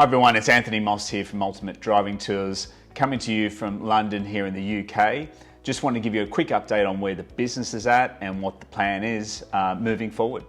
Hi everyone, it's Anthony Moss here from Ultimate Driving Tours, coming to you from London here in the UK. Just want to give you a quick update on where the business is at and what the plan is moving forward.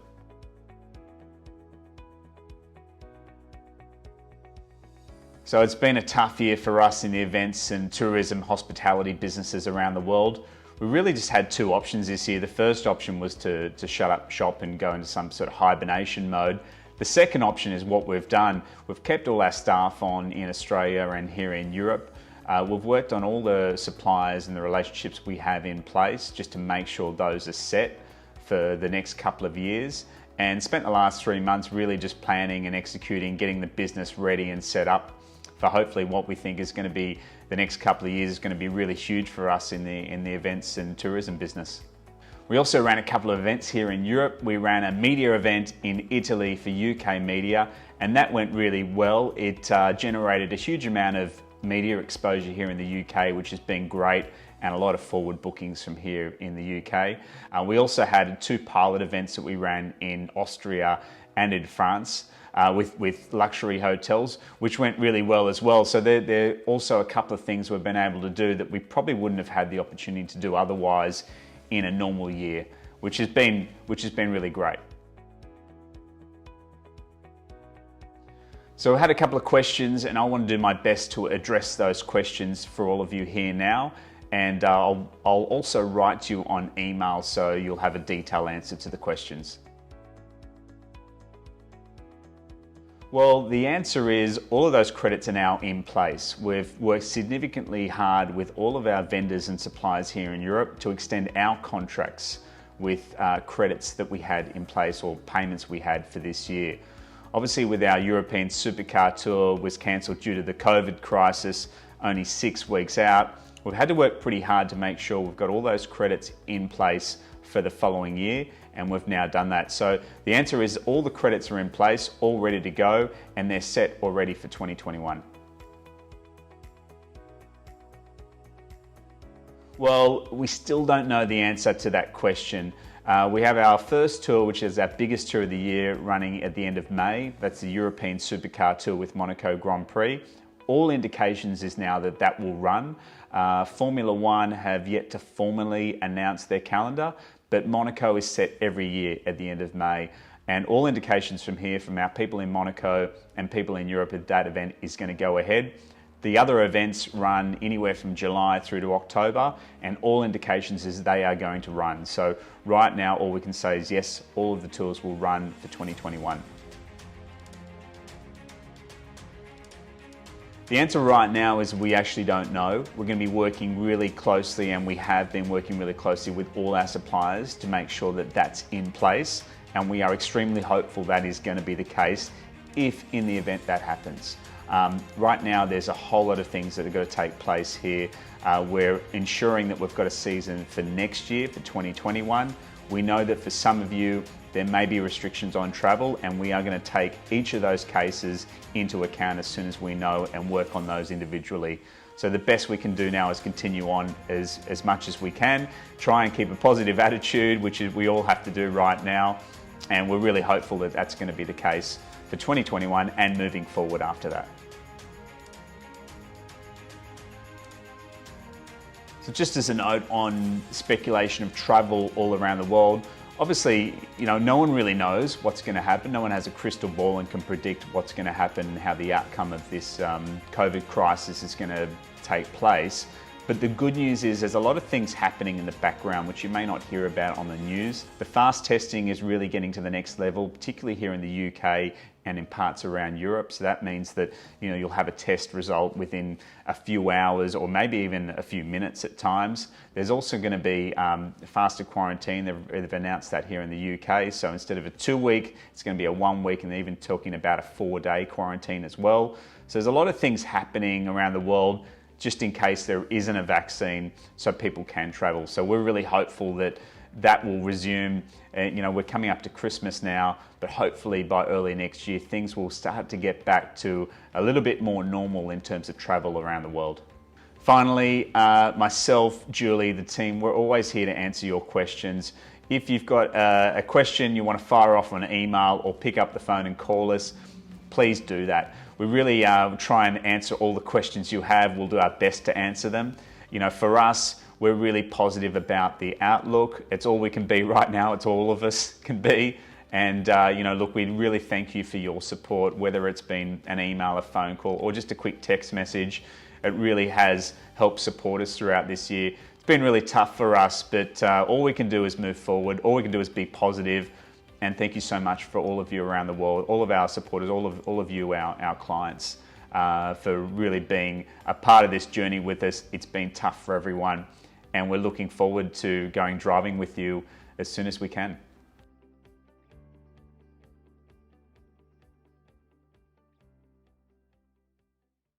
So it's been a tough year for us in the events and tourism hospitality businesses around the world. We really just had two options this year. The first option was to shut up shop and go into some sort of hibernation mode. The second option is what we've done. We've kept all our staff on in Australia and here in Europe. We've worked on all the suppliers and the relationships we have in place just to make sure those are set for the next couple of years, and spent the last 3 months really just planning and executing, getting the business ready and set up for hopefully what we think is going to be the next couple of years is going to be really huge for us in the events and tourism business. We also ran a couple of events here in Europe. We ran a media event in Italy for UK media, and that went really well. It generated a huge amount of media exposure here in the UK, which has been great, and a lot of forward bookings from here in the UK. We also had 2 pilot events that we ran in Austria and in France with luxury hotels, which went really well as well. So there are also a couple of things we've been able to do that we probably wouldn't have had the opportunity to do otherwise in a normal year, which has been really great. So I had a couple of questions and I want to do my best to address those questions for all of you here now, and I'll also write to you on email so you'll have a detailed answer to the questions. Well, the answer is all of those credits are now in place. We've worked significantly hard with all of our vendors and suppliers here in Europe to extend our contracts with credits that we had in place or payments we had for this year. Obviously, with our European Supercar Tour was cancelled due to the COVID crisis, only 6 weeks out, we've had to work pretty hard to make sure we've got all those credits in place for the following year, and we've now done that. So the answer is all the credits are in place, all ready to go, and they're set already for 2021. Well, we still don't know the answer to that question. We have our first tour, which is our biggest tour of the year, running at the end of May. That's the European Supercar Tour with Monaco Grand Prix. All indications is now that that will run. Formula One have yet to formally announce their calendar, but Monaco is set every year at the end of May. And all indications from here, from our people in Monaco and people in Europe, that event is going to go ahead. The other events run anywhere from July through to October, and all indications is they are going to run. So right now, all we can say is yes, all of the tours will run for 2021. The answer right now is we actually don't know. We're going to be working really closely, and we have been working really closely with all our suppliers to make sure that that's in place, and we are extremely hopeful that is going to be the case if in the event that happens. Right now there's a whole lot of things that are going to take place here. We're ensuring that we've got a season for next year, for 2021. We know that for some of you there may be restrictions on travel, and we are going to take each of those cases into account as soon as we know and work on those individually. So the best we can do now is continue on as much as we can, try and keep a positive attitude, which is we all have to do right now, and we're really hopeful that that's going to be the case for 2021 and moving forward after that. So just as a note on speculation of travel all around the world, obviously, no one really knows what's going to happen. No one has a crystal ball and can predict what's going to happen and how the outcome of this COVID crisis is going to take place. But the good news is there's a lot of things happening in the background which you may not hear about on the news. The fast testing is really getting to the next level, particularly here in the UK and in parts around Europe. So that means that you'll have a test result within a few hours or maybe even a few minutes at times. There's also going to be faster quarantine. They've announced that here in the UK. So instead of a 2-week, it's going to be a 1 week, and they're even talking about a 4-day quarantine as well. So there's a lot of things happening around the world just in case there isn't a vaccine so people can travel. So we're really hopeful that that will resume. We're coming up to Christmas now, but hopefully by early next year, things will start to get back to a little bit more normal in terms of travel around the world. Finally, myself, Julie, the team, we're always here to answer your questions. If you've got a question you want to fire off on an email or pick up the phone and call us, please do that. We really try and answer all the questions you have. We'll do our best to answer them. You know, for us, we're really positive about the outlook. It's all we can be right now. It's all of us can be. And, you know, look, we really thank you for your support, whether it's been an email, a phone call, or just a quick text message. It really has helped support us throughout this year. It's been really tough for us, but all we can do is move forward. All we can do is be positive. And thank you so much for all of you around the world, all of our supporters, all of you, our clients, for really being a part of this journey with us. It's been tough for everyone, and we're looking forward to going driving with you as soon as we can.